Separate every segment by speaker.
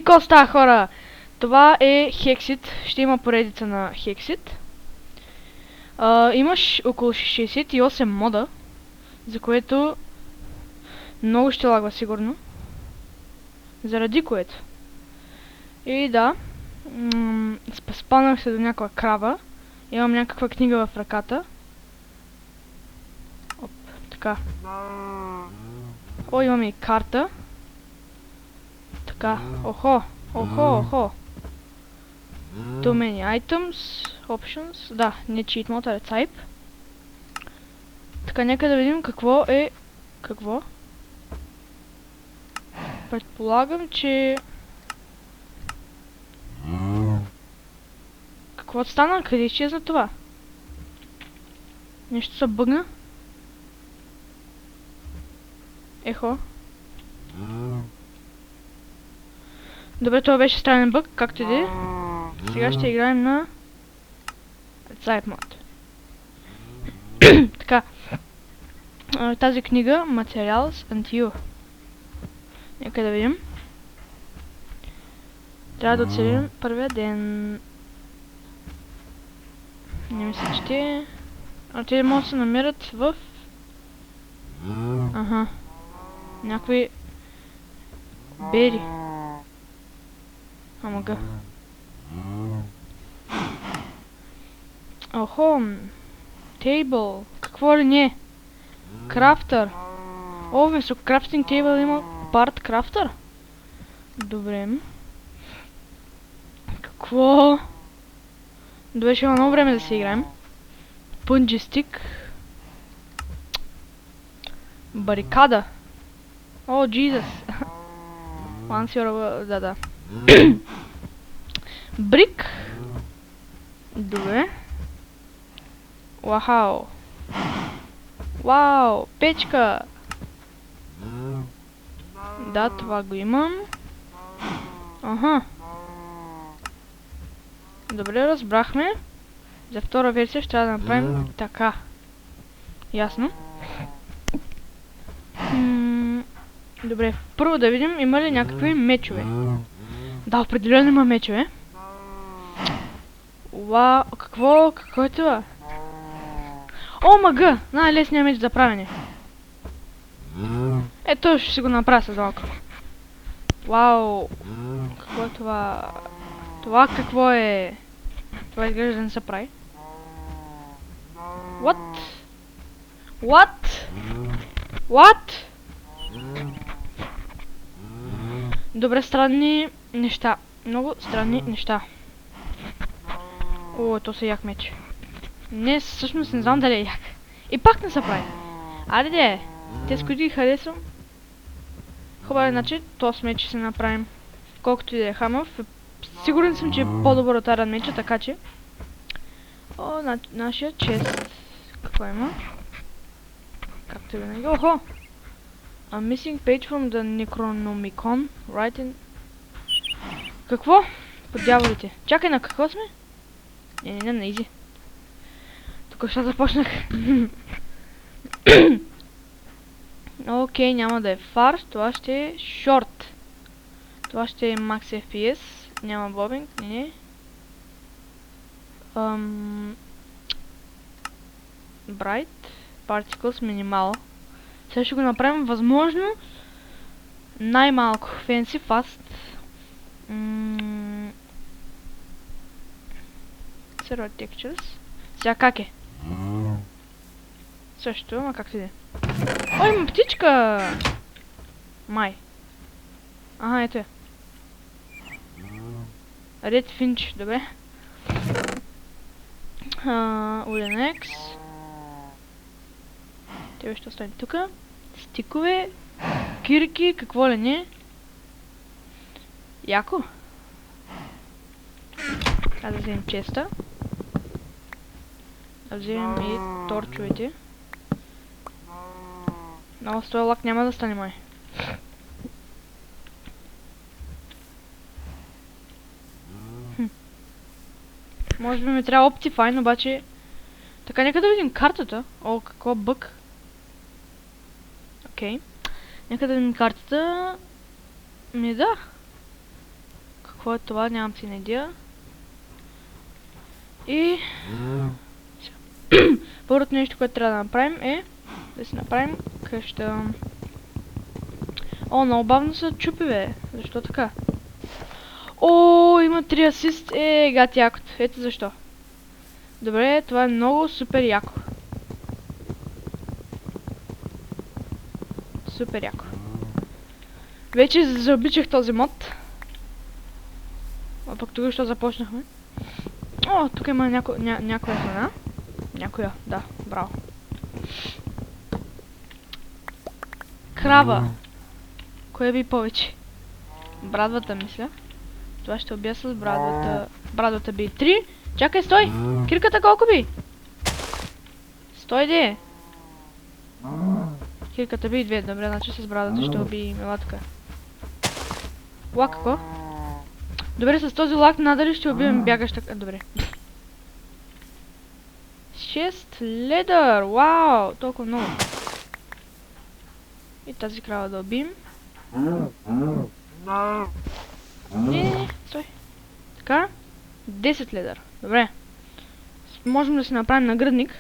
Speaker 1: Какво става, хора? Това е Hexit. Ще има поредица на Hexit. Имаш около 68 мода, за което много ще лагва сигурно. Заради което. И да, спънах се до някаква крава. Имам някаква книга в ръката. Оп, така. О, имаме и карта. Така, охо. Too many items, options. Да, не cheat mode, а type. Така, нека да видим какво е... Какво? Предполагам, че... Какво стана? Къде изчезна това? Нещо се бъгна? Ехо. Добре, това беше странен бъг, както и да е. Сега ще играем на... Type mode. Така. Тази книга, Materials and You. Нека да видим. Трябва да оцелим първия ден. Не мисля, че те... те могат да се намерят в... Аха. Някакви... бери. Амага. Охо. Тейбъл. Какво ли не? Крафтър. О, вместо крафтинг тейбъл има парт крафтър? Добре. Какво? Добре, ще има много време да се играем. Пънджи стик. Барикада. О, Джизус. Да. Брик. Добре. Вау. Вау, печка. Да, това го имам. Аха. Добре, разбрахме. За втора версия ще трябва да направим така. Ясно. Добре, първо да видим има ли някакви мечове. Да, определено има мечове. Вау, какво е това? О, мъга! Най-лесният меч за правене. Ето, ще си го направя с малко. Вау! Какво е това? Това какво е? Това изглежда да не се прави. What? Добре, странни неща. Много странни неща. О, то се як меч. Не, всъщност не знам дали е як. И пак не се прави. Айде, те с които ги харесвам. Хубавен начин, то с меч ще се направим. Колкото и да е хамъв. Сигурен съм, че е по-добър от Аран меча, така че. О, нашия чест. Какво има? Както винаги. Охо! A missing page from the Necronomicon. Right in... Какво? По дяволите. Чакай, на какво сме? Не, на изи. Тук ще започнах. Окей, няма да е фарш. Това ще е шорт. Това ще е Max FPS. Няма бобинг. Не. Bright. Particles minimal. Сега ще го направим възможно най-малко. Fancy fast. Server textures. Сега как е? Също, ама как си де? О, има птичка! Май. Ага, ето я. Red Finch, добре. Wooden X. Те ще остане тука. Стикове. Кирки, какво ли не. Яко. Трябва да вземем честа. Да вземем и торчовете. Но с този лак няма да стане май. Може би ми трябва Optifine, обаче... Така, нека да видим картата. О, какво бък. Окей. Нека да видим картата. Да. Какво е това? Нямам си на идея. И... Първото нещо, което трябва да направим е... Да си направим къща. О, много бавно се чупи, бе. Защо така? О, има 3 асист. Гати якото. Ето защо. Добре, това е много супер яко. Супер яко. Вече заобичах този мод. А пък тук що започнахме. О, тук има някоя храна. Някоя, да, браво. Крава. Кое би повече? Брадвата, мисля. Това ще убия с брадвата. Брадвата би 3. Чакай, стой! Кирката колко би? Стой, де! Кирката би 2. Добре, значи с брадвата ще уби милатка. Лак, какво? Добре, с този лак надали ще убием бягаща... Добре. 6 ледър! Вау! Толкова много. И тази крава да убием. Не, стой. Така. 10 ледър. Добре. Можем да си направим нагръдник.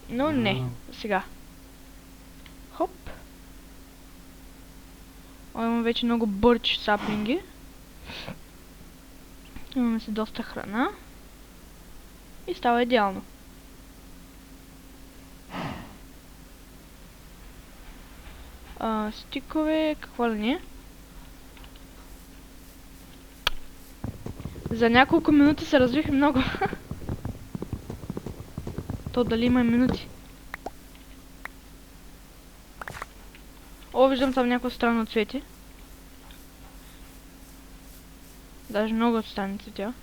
Speaker 1: Но не. Сега. Хоп. О, имам вече много бърч саплинги. Имаме си доста храна. И става идеално. Стикове, какво ли не? За няколко минути се развих много. То дали има минути? О, виждам там някакво странно цвете. Даже много странни цветя.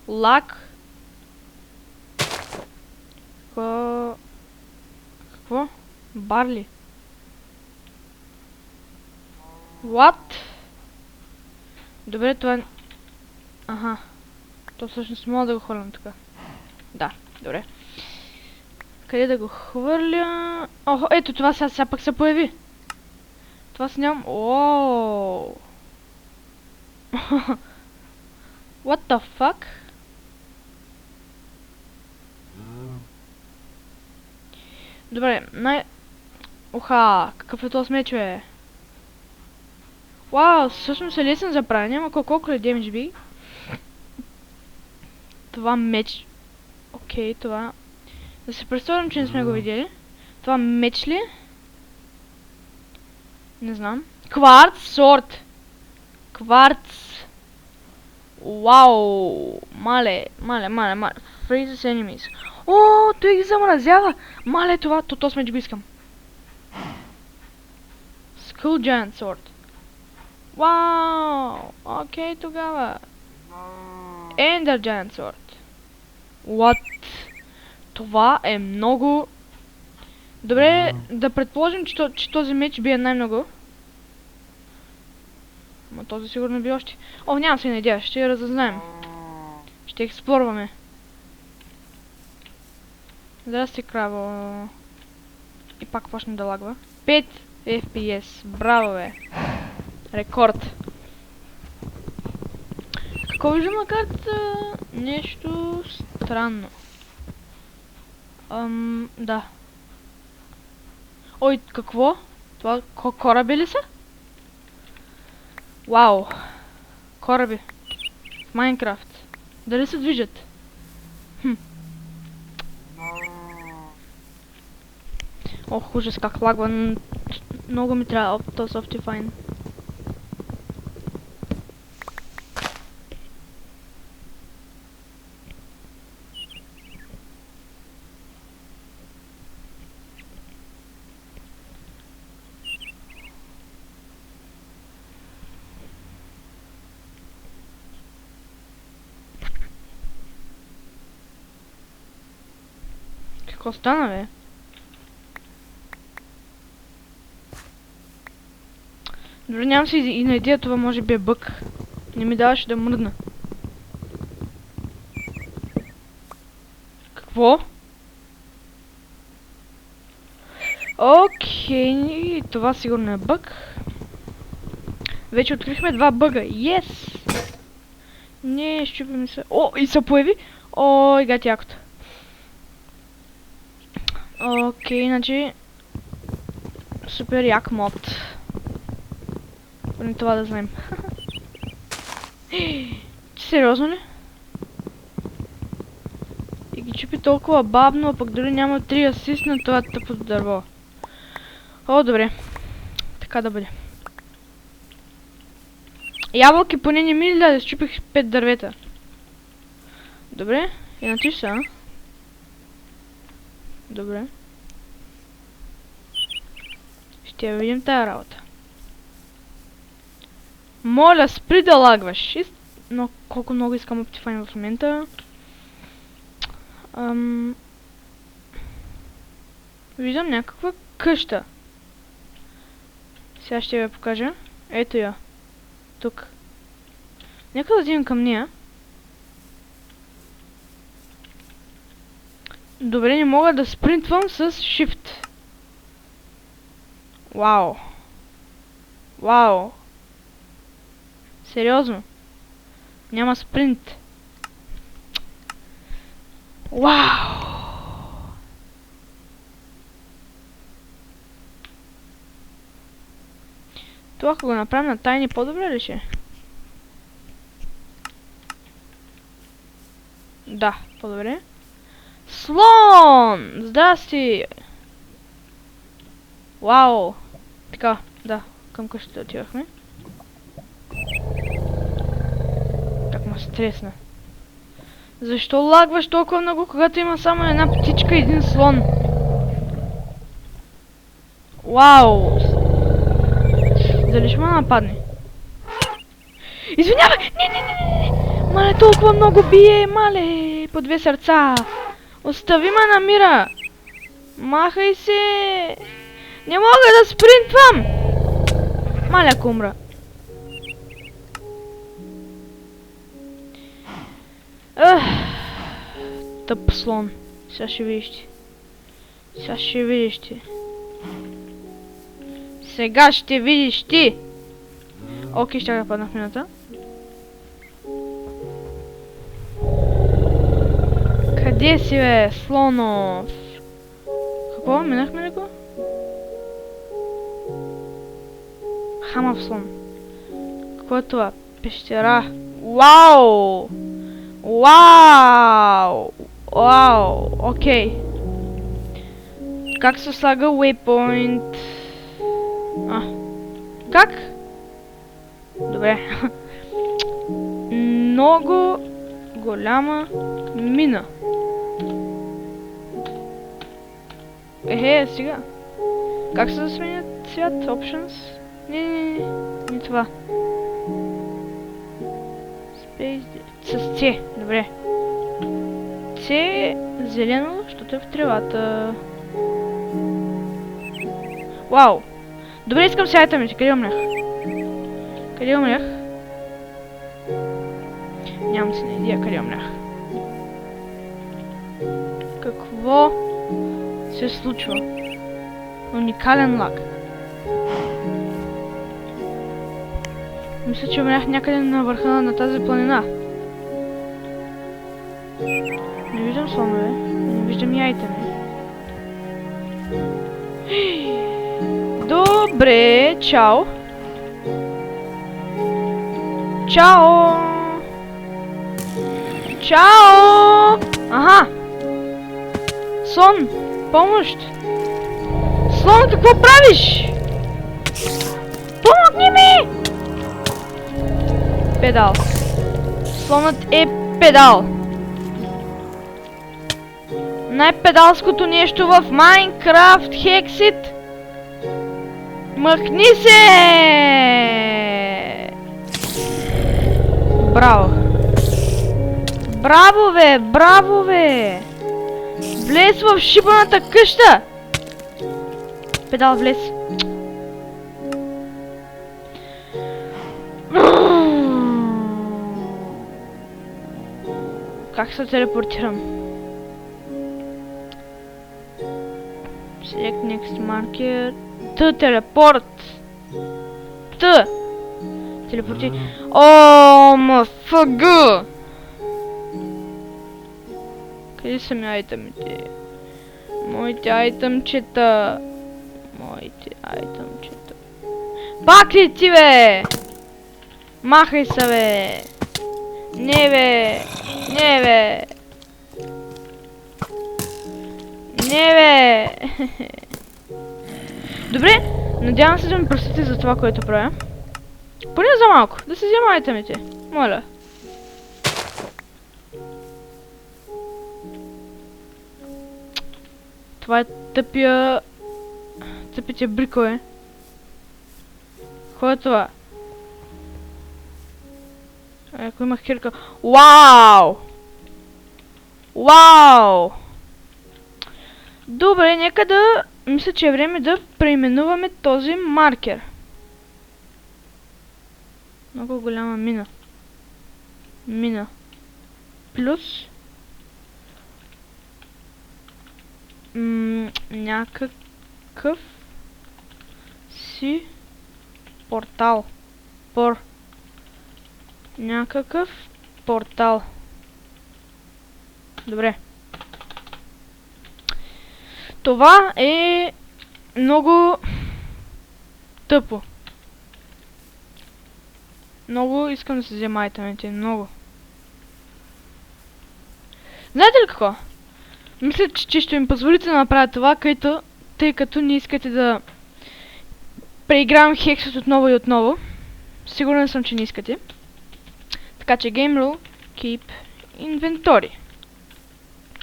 Speaker 1: Лак. Какво? Барли. What? Добре, това... Аха. То всъщност мога да го хвърлям така. Да, добре. Къде да го хвърля? Охо, ето това сега пък се появи. Това си нямам... Ооо. What the fuck? Добре, Оха, какъв е този меч, бе? Вау, всъщност е лесен за правене, ама колко ли демидж би? Това меч... Окей, това... Да се представям, че не сме го видели. Това меч ли? Не знам. Кварц сорт! Кварц! Вау! Мале. Freezes enemies. О, той ги замразява! Мале това, то меч го искам. Skull Giant Sword. Вау! Окей, тогава. Ender Giant Sword. What? Това е много... Добре, да предположим, че този меч бие най-много. Ама този сигурно би още. О, нямам се надея, ще я разъзнаем. Ще експлорваме. Здрасти, краво. И пак почне да лагва. 5 FPS. Браво, бе. Рекорд. Какво виждам на картата? Нещо странно. Да. Ой, какво? Това кораби ли са? Вау. Кораби. В Майнкрафт. Дали се движат? Ох, ужас как лагва. Много ми трябва този Optifine. Какво стана, бе? Добре, нямам си и на идея, това може би е бък. Не ми даваше да мръдна. Какво? Окей, това сигурно е бък. Вече открихме 2 бъга. Yes! Не, щупим се. О, и се появи. Ой, гати якото. Окей, значи... Супер як мод. Поне това да знаем. Сериозно ли? И ги чупи толкова бавно, а пък дори няма 3 асист на това тъпото дърво. О, добре. Така да бъде. Ябълки поне не ми да счупих 5 дървета. Добре, иначе са. Добре. Ще я видим тая работа. Моля, спри да лагваш. Но колко много искам Optifine в момента. Виждам някаква къща. Сега ще я покажа. Ето я. Тук. Нека да отидем към нея. Добре, не мога да спринтвам с Shift. Вау. Вау. Сериозно. Няма спринт. Вау. Това ако го направим на тайни по-добре ли ще? Да, по-добре. Слон! Здрасти! Вау! Така, да, към къщата отивахме. Как ма стресна. Защо лагваш толкова много, когато има само една птичка и един слон? Вау! Дали ще ме нападне? Извинявай! Не! Мале, толкова много бие! Мале! По 2 сърца! Остави ме на мира! Махай се! Не мога да спринтвам! Мале, ако умра. Тъп слон. Сега ще видиш ти. Сега ще видиш ти. Сега ще видиш ти! Окей, ще да падна в минута. Къде си, бе, слонов? Какво? Минахме ли го? Хамав слон. Какво е това? Пещера. Вау! Вау! Вау! Окей. Как се слага waypoint? Как? Добре. Много голяма мина. Сега. Как се сменят цвят? Options? Не това. Space... С C. Добре. C зелено, защото е в тревата. Вау! Добре, искам с айтемите. Къде умрях? Къде умрях? Нямам си на идея къде умрях. Какво се случва? Уникален лаг. Мисля, че умрях някъде на върха на тази планина. Не виждам слонове. Не виждам и айтеми. Добре, чао. Чао! Чао! Аха! Слон! Помощ! Слон, какво правиш? Помогни ми! Педал. Слонът е педал. Най-педалското нещо в Майнкрафт, Хексит. Махни се! Браво! Браво, бе! Браво, бе! Влез в шибаната къща! Педал, влез! Как се телепортирам? Select next marker. Телепорт! телепорти. О, МФГ! Къде са ми айтъмите? Моите айтъмчета. Моите айтъмчета. Пак ли ти, бе? Махай се, бе! Не, бе! Не, бе! Не, бе! Добре, надявам се да ми простите за това, което правя. Поне за малко, да се взема айтъмите. Моля. Това е тъпите брикове. Какво е това? Ако имах кирка... Вау! Вау! Добре, нека да... Мисля, че е време да преименуваме този маркер. Много голяма мина. Мина. Плюс... някакъв... си... портал. Някакъв портал. Добре. Това е много тъпо. Много искам да се взема айтъмите. Много. Знаете ли какво? Мисля, че ще ми позволите да направя това, тъй като не искате да преигравам Hexus отново и отново. Сигурен съм, че не искате. Така че Game Rule Keep Inventory.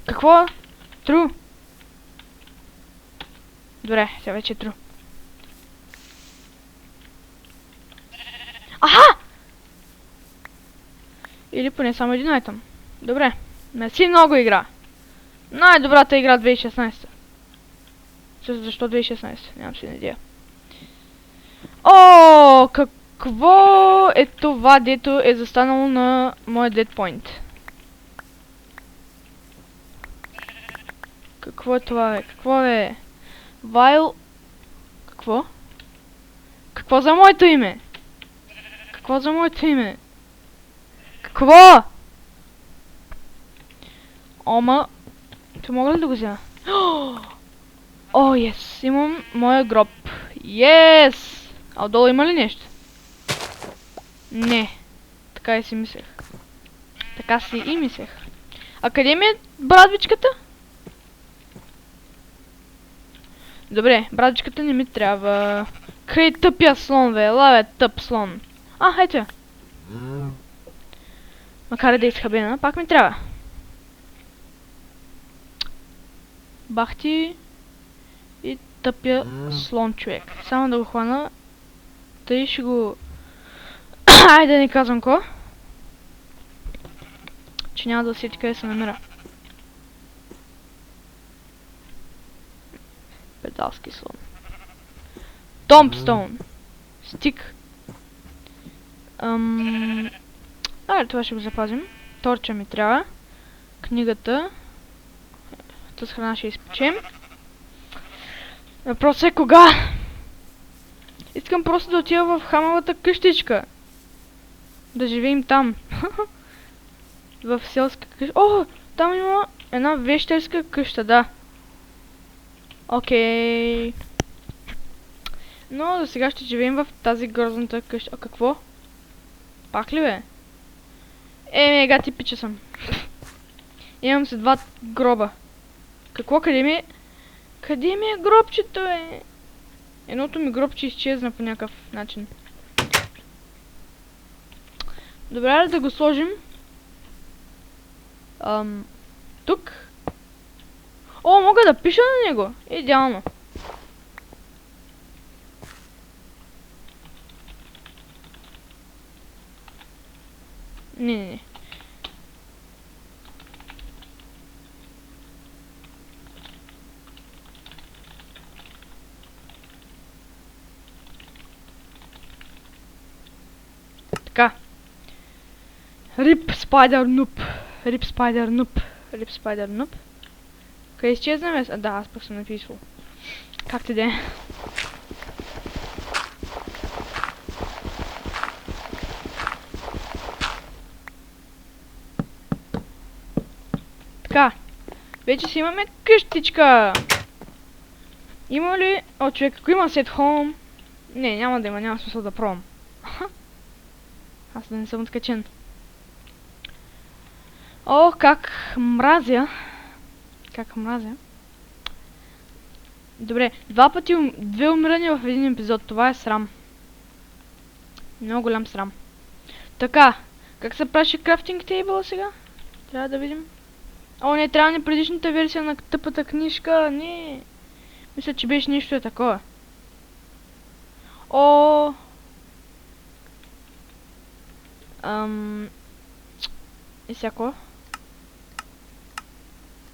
Speaker 1: Какво? True. Добре, сега вече е true. Аха! Или поне само един айтъм. Добре. Мерси много игра. Най-добрата игра 2016. Защо 2016? Нямам си идея. О, какво е това, дето е застанало на моя dead point? Какво е това, бе? Какво е? While... Какво? Какво за моето име? Какво за моето име? Какво? Ома... Това мога ли да го взема? О, ес! Имам моя гроб. Ес! А отдолу има ли нещо? Не. Така и си мислех. Така си и мислех. А къде ми е брадвичката? Добре, брадвичката не ми трябва. Хей, тъпия слон, бе. Лаве, тъп слон. А, ето я. Макар и да е изхабена, пак ми трябва. Бахти и тъпия слон, човек. Само да го хвана. Тъй ще го... Айде да не казвам ко. Че няма да усети къде се намира. Педалски слон. Томпстоун. Стик. Айде, това ще го запазим. Торча ми трябва. Книгата. С храна ще изпечем. Въпросът е кога? Искам просто да отида в хамавата къщичка. Да живеем там. В селска къща. О, там има една вещерска къща, да. Окей. Но за сега ще живеем в тази грозната къща. А какво? Пак ли, бе? Мега типича съм. Имам се два гроба. Какво? Къде ми е? Къде ми е гробчето, е? Едното ми гробче изчезна по някакъв начин. Добре, да го сложим. Тук. О, мога да пиша на него. Идеално. Не. Така. Rip Spider Noob. Rip Spider Noob. Rip Spider Noob. Къде изчезна, бе? А, да, аз пък съм написал. Как ти де? Така. Вече си имаме къщичка. Има ли... О, човек, ако има set home... Не, няма да има, няма смисъл да пробвам. Аз да не съм откачен. О, как мразя. Как мразя. Добре, две умирания в един епизод. Това е срам. Много голям срам. Така, как се правеше крафтинг тейбъл сега? Трябва да видим. О, не, трябва ни предишната версия на тъпата книжка. Не. Мисля, че беше нещо е такова. О. И всяко.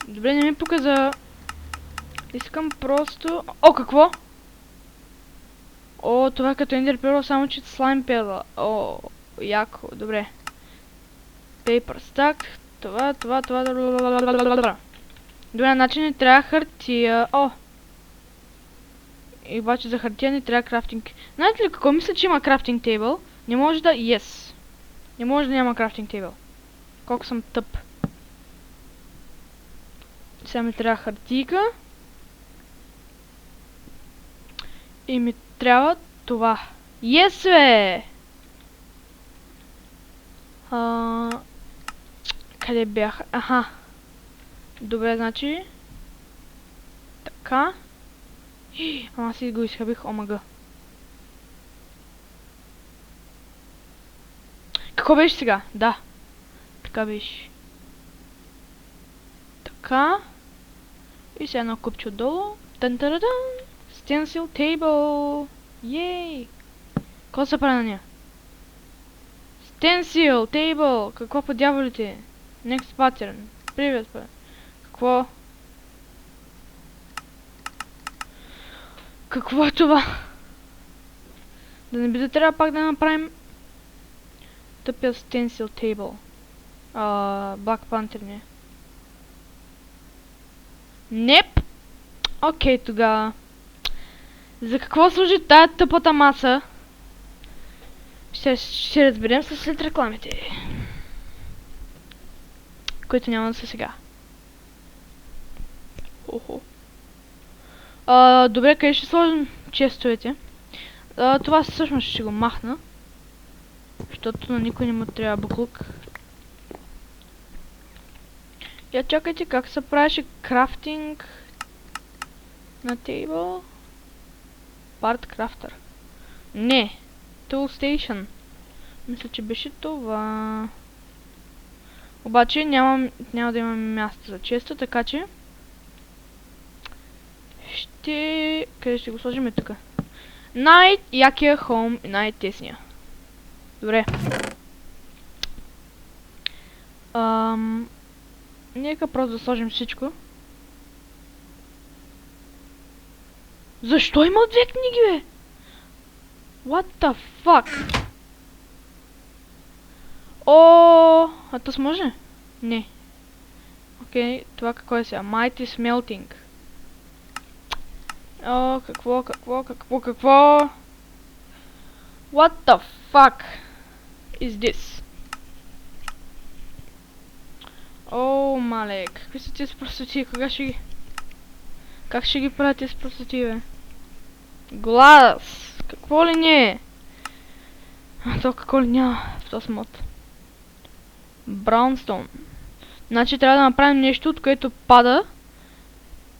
Speaker 1: Добре, не ми показа. Искам просто... О, какво? О, това е като Ender Pearl, само че слайм пела. О, яко, добре. Paper stack. Това. Добре, начин не трябва хартия. О! И обаче за хартия не трябва крафтинг. Знаете ли какво? Мисля, че има крафтинг тейбъл. Не може да... Yes. Не може да няма крафтинг тейбъл. Колко съм тъп. Сега ми трябва хартийка. И ми трябва това. Yes, бе! Къде бях? Аха. Добре, значи... Така. Ама си го изхабих, омага. Какво беше сега? Да. Така беше. Така. И сега едно купче отдолу. Тан-тарадан! Stencil table! Йей! Какво се прави на нея? Stencil table! Какво по дяволите? Next pattern. Привет, бе. Какво? Какво е това? Да не би да трябва пак да направим тъпия stencil table. Black Panther не. Неп! Окей, тогава. За какво служи тая тъпата маса? Ще разберем след рекламите. Които няма да са сега. Хо-хо. Добре, къде ще сложим честовете? Това всъщност ще го махна. Защото на никой не му трябва буклук. Я чакайте как се правеше крафтинг на тейбъл. Part Crafter. Не. Tool Station. Мисля, че беше това. Обаче няма да имаме място за често, така че къде ще го сложим тук? Най-якия home и най-тесния. Добре. Нека просто да сложим всичко. Защо има две книги, бе? What the fuck? О, а то сможе? Не. Окей, това какво е сега? Mighty Smelting. О, какво? What the fuck is this? О, мале, какви са тези простоти? Как ще ги правят тези простоти, бе? Глас! Какво ли не е? То какво ли няма в този мод? Браунстоун. Значи трябва да направим нещо, от което пада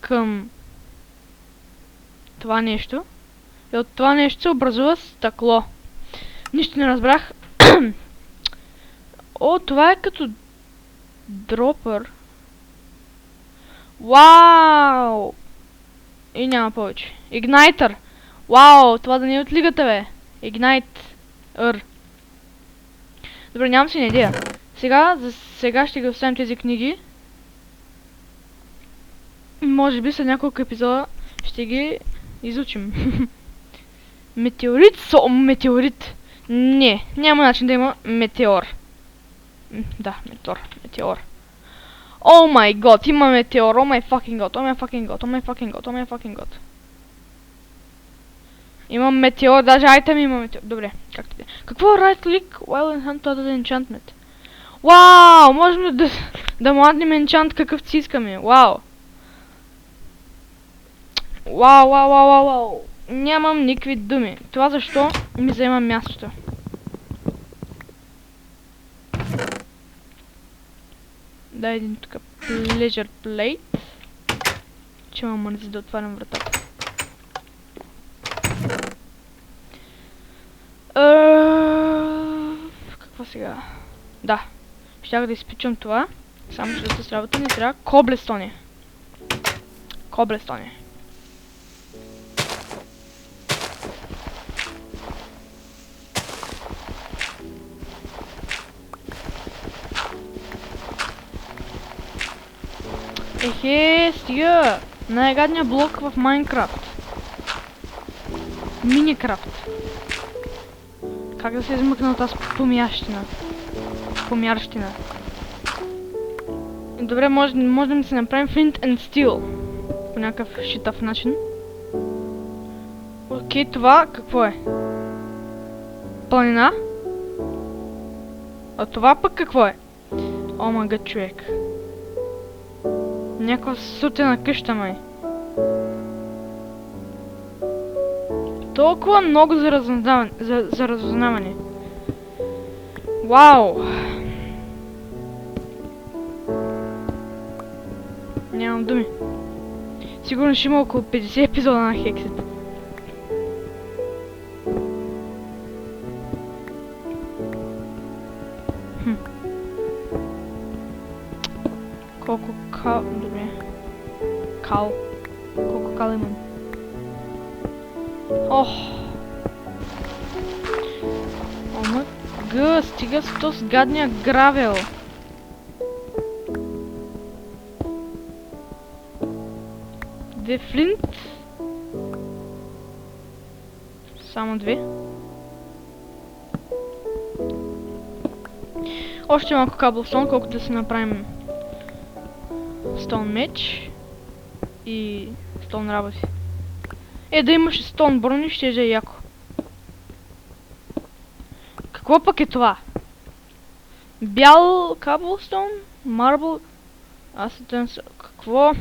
Speaker 1: към това нещо. И от това нещо се образува стъкло. Нищо не разбрах. О, това е като дропър. Вау! И няма повече. Игнайтър! Вау! Това да не е от лигата, бе. Игнайтър. Добре, нямам си идея. За сега ще ги оставим тези книги. Може би след няколко епизода ще ги изучим. Метеорит? Метеорит! Не, няма начин да има метеор. Да, метеор. О май гот, има метеор, о май fucking god. Имам метеор, даже айтем има метеор. Добре, както да. Какво е right click while enhanced other enchantment? Вау, можем да... Да младнем енчант какъв си искаме. Вау. Вау, вау, вау, вау, вау. Нямам никакви думи. Това защо ми заема мястото. Дай един тук pleasure plate. Че ма мързи да отварям вратата. Какво сега? Да. Щях да изпичам това. Само че с работа ни трябва коблестони. Коблестони. Ехе, стига! Най-гадният блок в Майнкрафт. Миникрафт. Как да се измъкна от тази помярщина? Добре, можем да си направим Flint and Steel. По някакъв шитав начин. Окей, това какво е? Планина? А това пък какво е? О, мага, човек. Някаква сутена къща, май. Толкова много за разузнаване. Вау! Нямам думи. Сигурно ще има около 50 епизода на Hexed. Колко кал... Добре. Колко кал имам? Ох! Омъга, стига с този гадния гравел. Две флинт. Само две. Още малко каблстон, колкото да си направим стон меч и стон работи. Да имаш и стон брони, ще е яко. Какво пък е това? Бял каблстон? Марбл? Какво?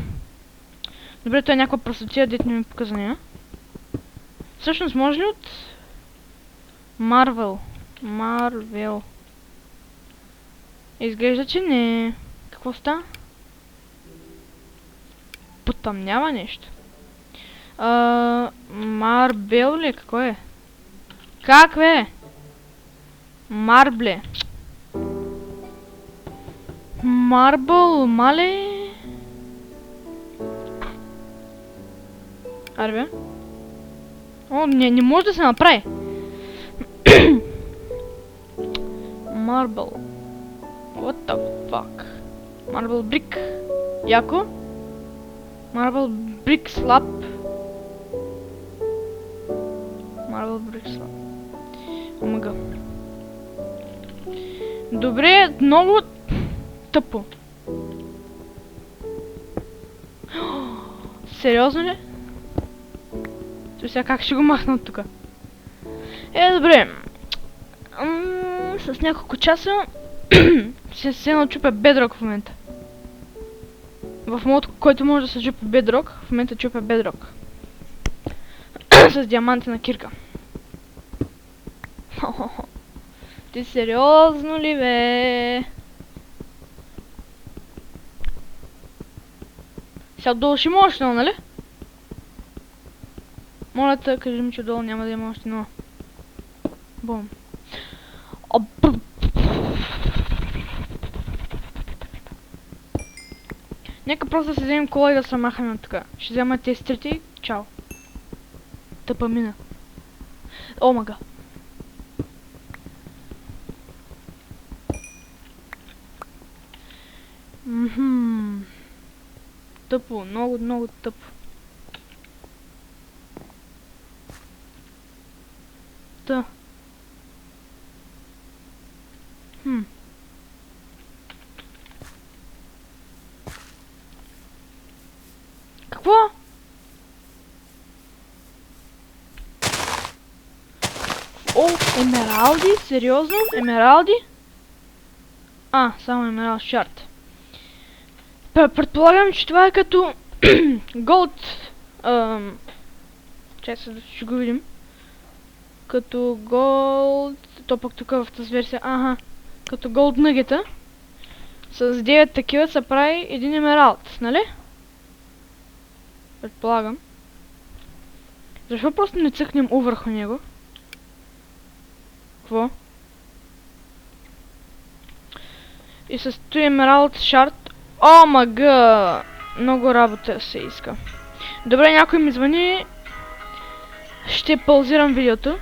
Speaker 1: Добре, това е някаква просотия, дето не ми показа нея. Всъщност може ли от... Марвел. Изглежда, че не... Какво ста? Потъмнява нещо. Марбел ли? Какво е? Как бе? Марбле. Марбъл, мале? Арбе? О, не може да се направи. Марбъл. What the fuck? Марбъл брик. Яко? Марбъл брик слаб. Марбъл брик слаб. Омага. Добре, много тъпо. Сериозно ли? Сега как ще го махна от тука? Добре. С няколко часа ще се начупя бедрок в момента. В мод, който може да се чупя бедрок, в момента чупя бедрок. С диамантена кирка. Ти сериозно ли бе? Сега долу ще има още едно, нали? Моля те, кажи ми, че долу няма да има още едно. Бум. Нека просто да се вземем кола и да се махаме от тука. Ще взема тези трети. Чао. Тъпа мина. Омага. Тъпо, много тъпо. Та. Какво? О, емералди? Сериозно? Емералди? Само емералд шарт. Предполагам, че това е като Gold... Чай се да ще го видим. Като Gold... То пък тук в тази версия... Ага. Като Gold Nugget-а. С 9 такива се прави един емералд, нали? Предполагам. Защо просто не цъкнем У върху него? Какво? И с този емералд шарт. О, мага! Много работа се иска. Добре, някой ми звъни. Ще паузирам видеото.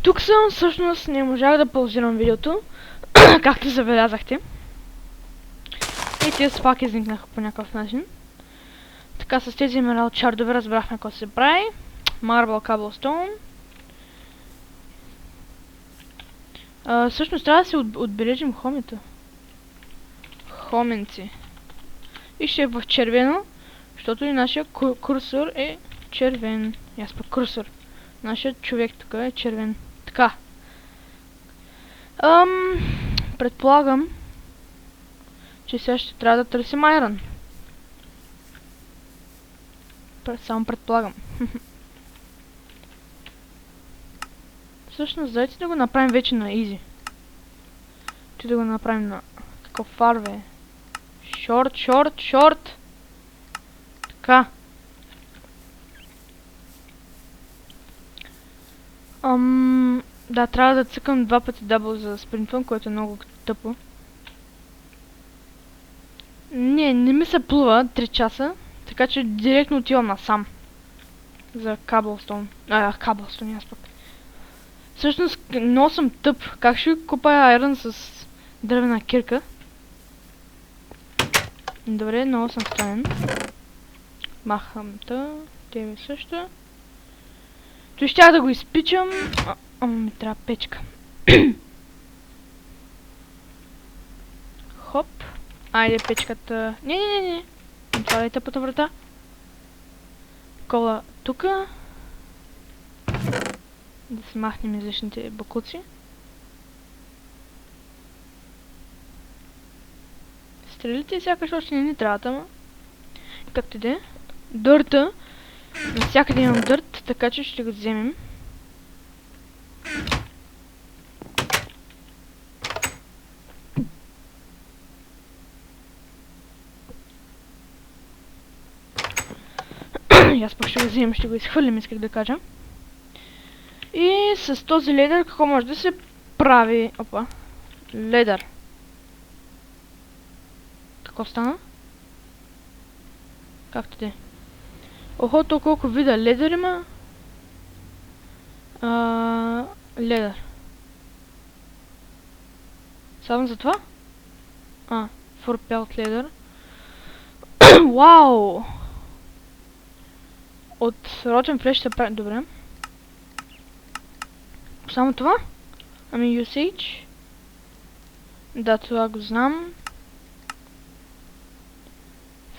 Speaker 1: Тук съм, всъщност не можах да паузирам видеото, както забелязахте. И тези пак изникнаха по някакъв начин. Така, с тези емералд шардове разбрахме какво се прави. Marble Cobblestone. Всъщност трябва да се отбележим хомито. Хоменци. И ще е в червено, защото и нашия курсор е червен. И аз пък курсор. Нашият човек тук е червен. Така. Предполагам, че сега ще трябва да търсим айрон. Само предполагам. Всъщност, дайте да го направим вече на изи. Ти да го направим на... Какъв фарве? Шорт. Така. Да, трябва да цъкам 2 пъти дабл за спринтвам, което е много тъпо. Не ми се плува 3 часа, така че директно отивам насам. За Cobblestone. Cobblestone, аз пък. Всъщност, много съм тъп. Как ще купа айрон с дървена кирка? Добре, много съм странен. Махам тебе също. Той ще да го изпичам. Ми трябва печка. Хоп. Айде печката. Не. Това е тъпата врата. Кола тука. Да си махнем излишните бакуци. Стрелите сякаш още не ни трябват, ама. Както и да е. Дърта. Навсякъде имам дърт, така че ще го вземем. Аз пък ще го вземем, ще го изхвърлим, исках да кажа. И с този ледър какво може да се прави? Опа. Ледър. Какво стана? Както де? Охо, то колко вида ледър има. Ледър. Само за това? Форпелт ледър. Вау! От Rotten Flesh ще прави... Добре. Само това? Ами usage? Да, това го знам.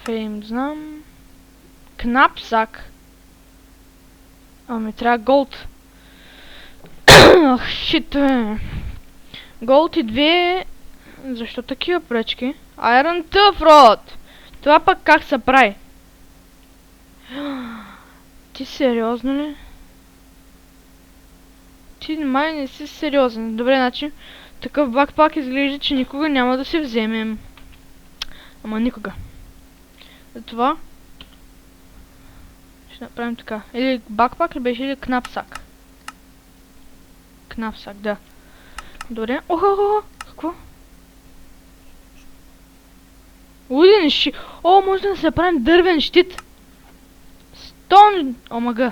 Speaker 1: Фейм знам. Кнапсак. Ами трябва голд. Ах, шит, бе. Голд и 2. Защо такива пречки? Iron Tough Rod. Това пък как се прави? Ти сериозно ли? Ти май не си сериозен. Добре, значи такъв бакпак изглежда, че никога няма да се вземем. Ама никога. Затова ще направим така. Или бакпак ли беше, или кнапсак? Кнапсак, да. Добре. Охо, какво? Луден щит. О, може да се направим дървен щит. Стон. Омага.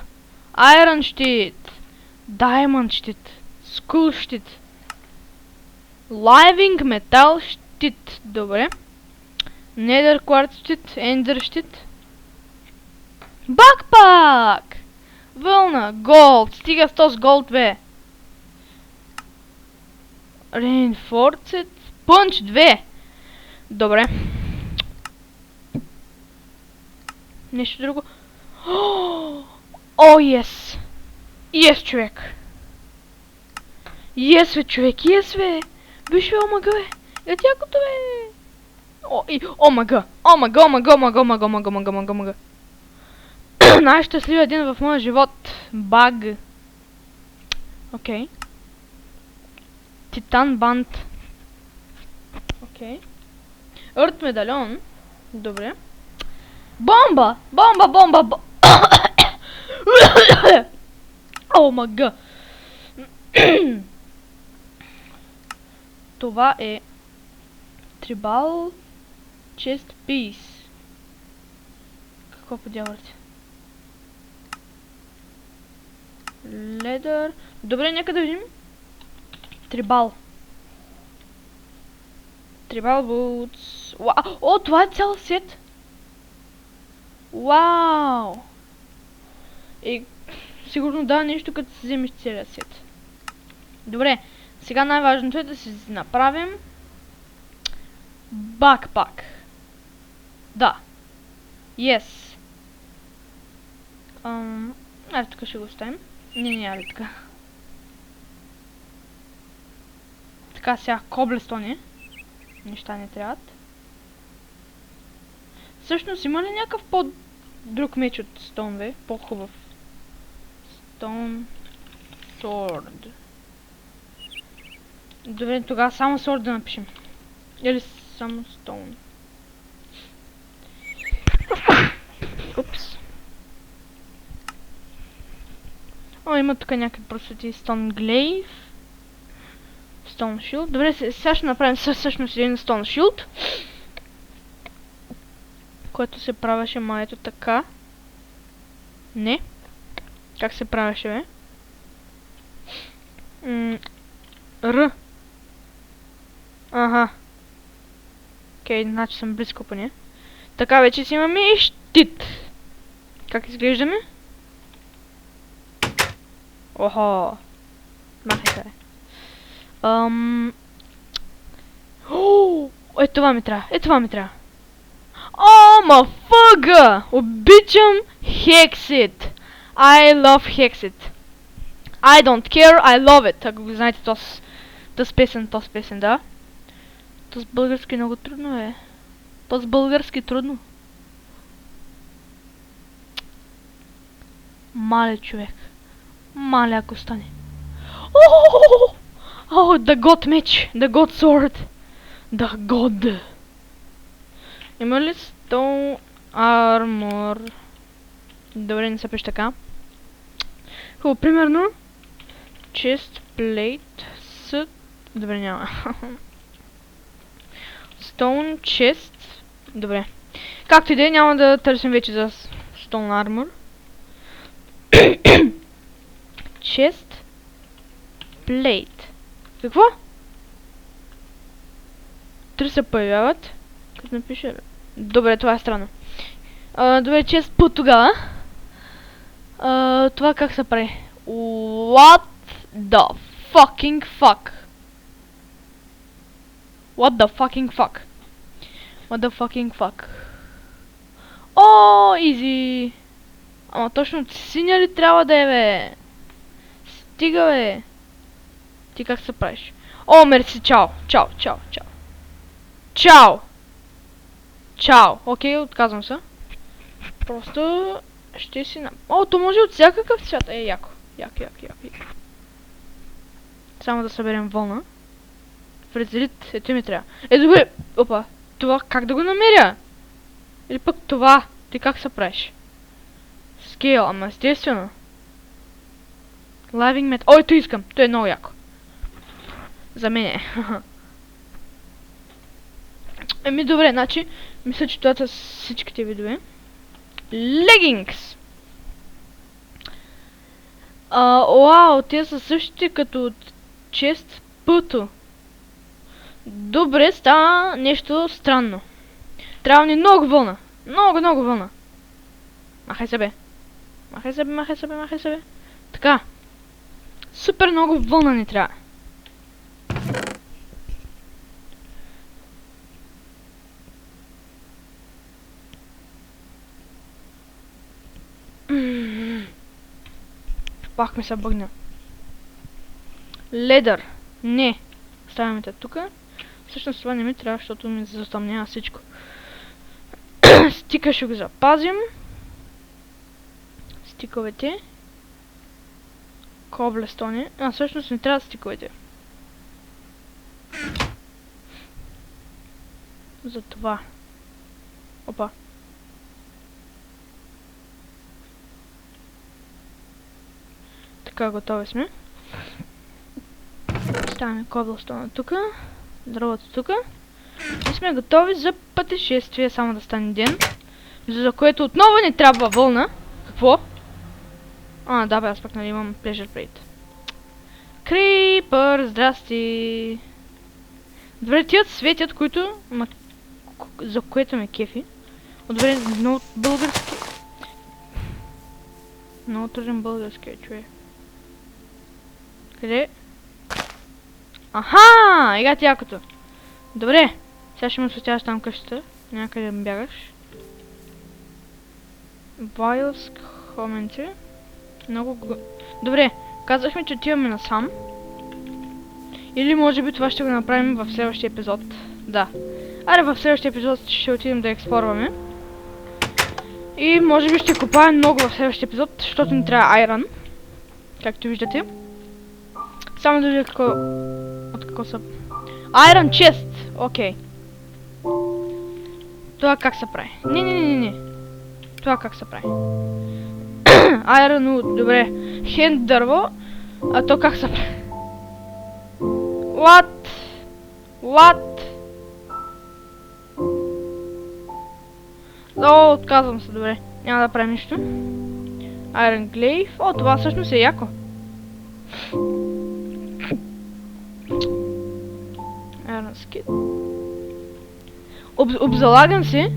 Speaker 1: Айрон щит. Даймонд щит. Скул щит. Лайвинг метал щит. Добре. Недър кварц щит. Ендър щит. Бакпак! Вълна. Голд. Стига с този голд, бе. Reinforced. Пънч 2. Добре. Нещо друго. О, ес! Ес, човек! Ес, бе, човек! Ес, бе! Виж, бе, омага, бе! Ето якото, бе! Омага! Омага, омага, омага, омага, омага, омага, омага, омага. Най-щастлив един в моя живот. Баг. Окей. Титан банд. Окей.Ърт медальон. Добре. Бомба! Бомба, бомба, бомба! О, мага! Това е Tribal Chest Piece. Какво подявате? Leather. Добре, нека да видим. Tribal. Tribal Boots. О, това е цял сет. Вау! И сигурно да, нещо като си вземеш целият сет. Добре, сега най-важното е да си направим бакпак. Да. Yes. Айде тук ще го оставим. Не, айде така. Така сега, коблестони. Неща не трябват. Всъщност има ли някакъв по-друг меч от Stone, бе? По-хубав. Stone Sword. Добре, тогава само Sword да напишем. Или само Stone. Упс. О, има тук някакви простоти. Stone Glaive. Stone Shield. Добре, сега ще направим всъщност един Stone Shield. Който се правеше маето така. Не. Как се правеше, бе? Р. Аха. Окей, значи съм близко поне. Така вече си имаме и щит. Как изглеждаме? Охо. Махайте, бе. Е, това ми трябва. Е, това ми трябва. О, мафъга! Обичам Hexit. I love Hexit. I don't care, I love it. Ако го знаете, този песен, да. Този български много трудно е. Този български трудно. Мале, човек. Мале, ако стане. Oh, the God mech. The God sword. The God. Има ли Stone Armor? Добре, не се пише така. Хубаво, примерно Chest Plate с... Добре, няма. Stone Chest. Добре. Както и да е, няма да търсим вече за Stone Armor. Chest Plate. Какво? Три се появяват. Като напише... Добре, това е странно. Добре, чест по тогава. Това как се прави? What the fucking fuck? What the fucking fuck? What the fucking fuck? О, изи! Ама точно синя ли трябва да е, бе? Стига, бе! Ти как се правиш? О, мерси, чао! Чао, чао, чао! Чао! Чао! Окей, отказвам се. Просто Ще си на... О, то може от всякакъв цвят. Яко. Яко. Само да съберем вълна. Фрезерит, ето ми трябва. Добре. Опа. Това как да го намеря? Или пък това. Ти как се правиш? Скейл, ама естествено. Living Met. Ой, то искам. То е много яко. За мен е. Еми добре, значи, мисля, че това са всичките видове. Легингс! Вау, те са същите като от чест пъто. Добре, става нещо странно. Трябва ни много вълна. Много вълна. Махай се бе. Махай се бе. Така. Супер много вълна ни трябва. Пак ми се бъгна. Ледър. Не. Ставаме те тука. Всъщност това не ми трябва, защото ми затъмнява всичко. Стика ще го запазим. Стиковете. Коблестони. Всъщност не трябва стиковете. За това. Опа. Така, готови сме. Ставаме коблестона тука. Дървото тука. И сме готови за пътешествие, само да стане ден. За което отново ни трябва вълна. Какво? Да бе, аз пък нали имам Pleasure Plate. Крипър, здрасти! Добре, тият светят, които... за което ме кефи. Добре, много български... Много труден български е, човек. Къде? Аха! Ига ти якото. Добре. Сега ще му светяваш там къщата. Някъде да ми бягаш. Вайлс Commentary. Много... Добре. Казахме, че отиваме насам. Или може би това ще го направим в следващия епизод. Да. Аре, в следващия епизод ще отидем да експлорваме. И може би ще копаем много в следващия епизод, защото ни трябва айрон. Както виждате. Само да видя какво... От какво са... Iron Chest! Окей. Това как се прави? Не. Това как се прави? Iron, добре. Хенд дърво. А то как се прави? What? О, отказвам се, добре. Няма да правим нищо. Iron Glaive. О, това всъщност е яко. Iron Skid. Обзалагам се,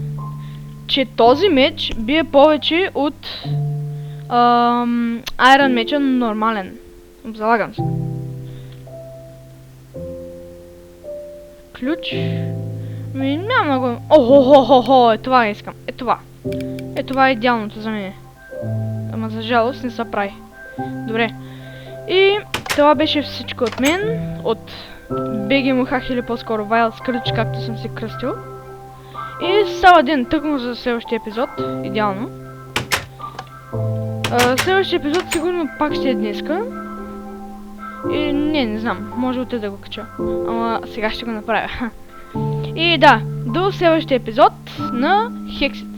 Speaker 1: че този меч бие повече от Iron меча нормален. Обзалагам се. Ключ. Няма много... Охо, това искам. Това е идеалното за мен. Ама за жалост не се прави. Добре. И това беше всичко от мен. От BG Мухах или по-скоро Wild Scratch, както съм се кръстил. И става ден тъкмо за следващия епизод. Идеално. Следващия епизод сигурно пак ще е днеска. И не знам. Може от да го кача. Ама сега ще го направя. И да, до следващия епизод на Hexit.